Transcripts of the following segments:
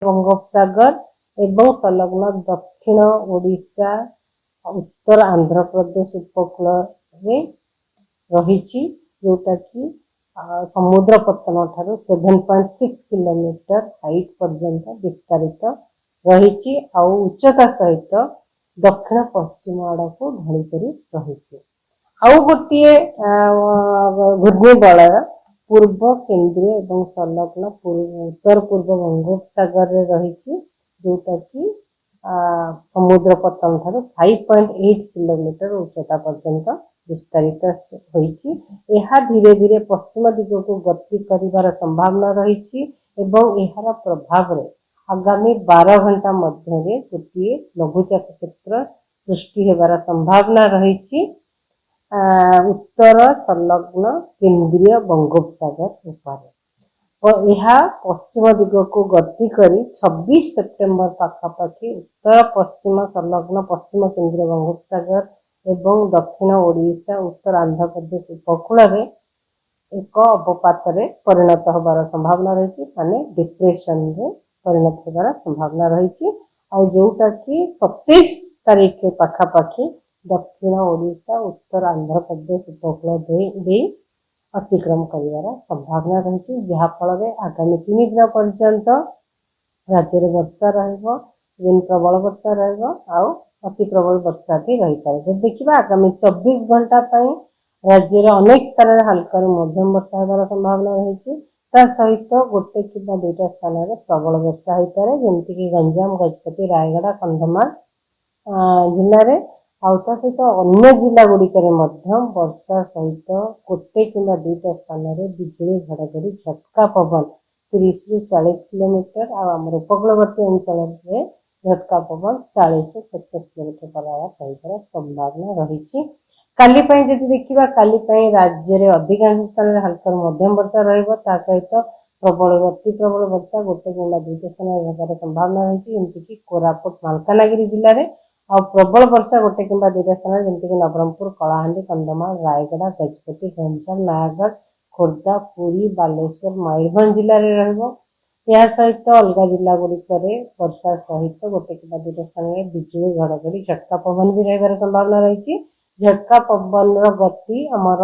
बंगोपसागर एवं संलग्न दक्षिण ओडिशा उत्तर आंध्र प्रदेश उपकूल रही जोटा कि समुद्र पतन ठारू 7.6 किलोमीटर हाइट पर्यंत विस्तारित रही उच्चता सहित दक्षिण पश्चिम आड़ को ढलिक रही आउ गोटे घूर्णिबलय पूर्व केन्द्रीय एवं संलग्न उत्तर पूर्व बंगोपसागर रही जोटा कि समुद्र पतन ठारू 5.8 किलोमीटर उच्चता पर्यंत विस्तारित होईची धीरे धीरे पश्चिम दिग को गति करिवार संभावना रही एवं प्रभाव रे आगामी 12 घंटा मध्य गोटे लघुचाप क्षेत्र सृष्टि होबार संभावना रही उत्तर संलग्न केन्द्रीय बंगोपसागर उपर यह पश्चिम दिग को गति करी 26 सेप्टेम्बर पाखापाखि उत्तर पश्चिम संलग्न पश्चिम केन्द्रीय बंगोपसागर एवं दक्षिण ओडिशा उत्तर आंध्र प्रदेश उपकूल एक अवपात परिणत होबार संभावना रही माने डिप्रेशन रे परिणत होबार संभावना रही जोटा कि 27 तारीख पाखापाखि दक्षिण ओडिशा उत्तर आंध्र प्रदेश उपकूल अतिक्रम कर संभावना रही जहाँफल आगामी 3 दिन पर्यंत राज्य में वर्षा दिन प्रबल वर्षा अति प्रबल वर्षा भी रही पारे। देखिए आगामी 24 घंटा राज्य अनेक स्थान में हल्का मध्यम वर्षा होबार संभावना रही सहित गोटे कि दुईटा स्थान में प्रबल वर्षा हो पाए जमीक गंजाम गजपति रायगड़ा कंधमाल जिले में सहित अन्य जिला गुड़िक वर्षा सहित गोटे कि दुईटा स्थान में बिजुली घड़घड़ी झटका पवन 30 ରୁ 40 किलोमीटर आमर उपकूलवर्ती अंचल झटका पवन 40 ରୁ 50 किलोमीटर पर आवर रही संभावना रही काली जब देखा काली राज्य में अधिकांश स्थान में हल्का मध्यम वर्षा रहित प्रबल अति प्रबल वर्षा गोटे कि दुईटा स्थान में होबार संभावना रही जमीक कोरापुट मालकानगिरी जिले में और प्रबल वर्षा गोटे कि दुईटा स्थान जमीक नवरंगपुर कलाहांडी कंधमाल रायगड़ा गजपति गंजाम नयागढ़ खोर्धा पुरी बालेश्वर मयूरभंज जिले में यह सहित अलग जिला गुड़िक वर्षा सहित गोटे कि दुईटा स्थान में बिजुली घड़घड़ी झटका पवन भी रही संभावना रही झटका पवन गति आमर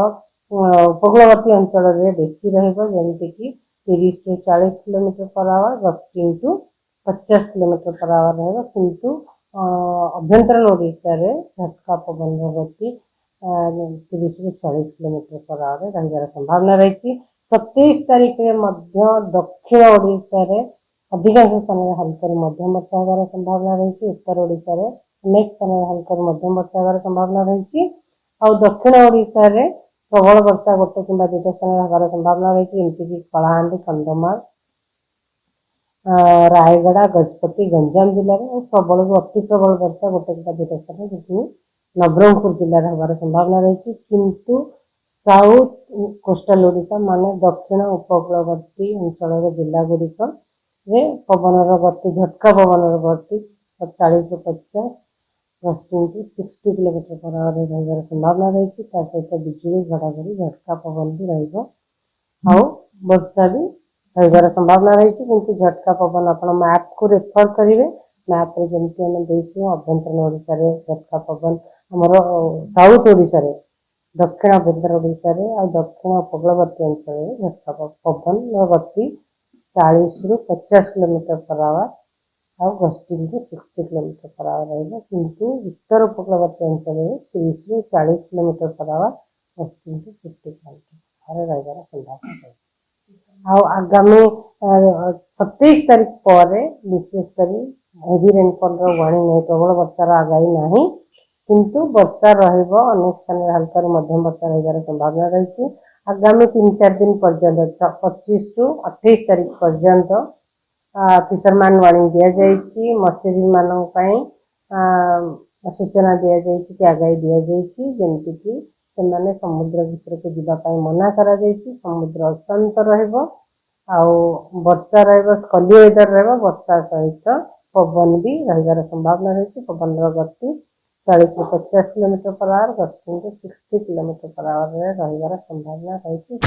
उपकूलवर्ती अंचल में बेसी रमीक 30 ରୁ 40 kilometre per hour gusting to 50 kilometre per hour किंतु अभ्यंतरण ओडिशा रे झटका पवन गति 30 ରୁ 40 किलोमीटर पर आवर रही संभावना रही 27 तारीख में दक्षिण ओडिशा रे अधिकांश स्थान में हल्का मध्यम वर्षा होबार संभावना रही उत्तर ओडिशा रे अनेक स्थान में हल्का मध्यम वर्षा होबार संभावना रही दक्षिण ओडिशा रे प्रबल वर्षा गोटे कि दुईटा स्थान में होबार संभावना रही जमीक कलाहांडी कंधमाल रायगड़ा गजपति गंजाम जिले में प्रबल अति प्रबल वर्षा गोटे कि दुईटा स्थान जी नवरंगपुर जिले में होबार संभावना रही किंतु साउथ कोस्टल ओडिशा माने दक्षिण उपकूलवर्ती अंचल जिला गुड़िक पवन गति झटका पवन गति 40 ରୁ 50 gusting to 60 kilometre per hour रही संभावना रही सहित बिजुली घड़घड़ी झटका पवन भी वर्षा भी रही संभावना रही किंतु झटका पवन आप मैप को रेफर करेंगे मैप रे जमी आम देखिए अभ्यंतरण ओडिशा रे झटका पवन आमर साउथ ओडिशा रे दक्षिण अभ्यंतर ओडिशा रे और दक्षिण उपकूलवर्ती अंचल में झटका पवन गति 40 ରୁ 50 किलोमीटर पर आवर और gusting to 60 kilometre per hour रही किंतु उत्तर उपकूलवर्ती अंचल में 30 ରୁ 40 kilometre per hour gusting to 50 kilometre रही संभावना रही आगामी 27 तारीख पर विशेषकर हेवी रेनफॉल वार्निंग नहीं प्रबल वर्षार आगाही ना किंतु वर्षा अनेक स्थान में हल्का मध्यम वर्षा रही संभावना रही आगामी 3-4 दिन पर्यंत 25 ରୁ 28 तारीख पर्यंत फिशरमैन वार्निंग दि जाइए मत्स्यजीवी मानों सूचना दि जाइए आगाही दि जाइए जमीक से समुद्र भीतर को जीवाई मना करा समुद्र अशांत वर्षा स्कली वेदर वर्षा सहित पवन भी रही संभावना रही पवन गति 40 ରୁ 50 kilometre per hour gusting to 60 kilometre per hour रही संभावना रही।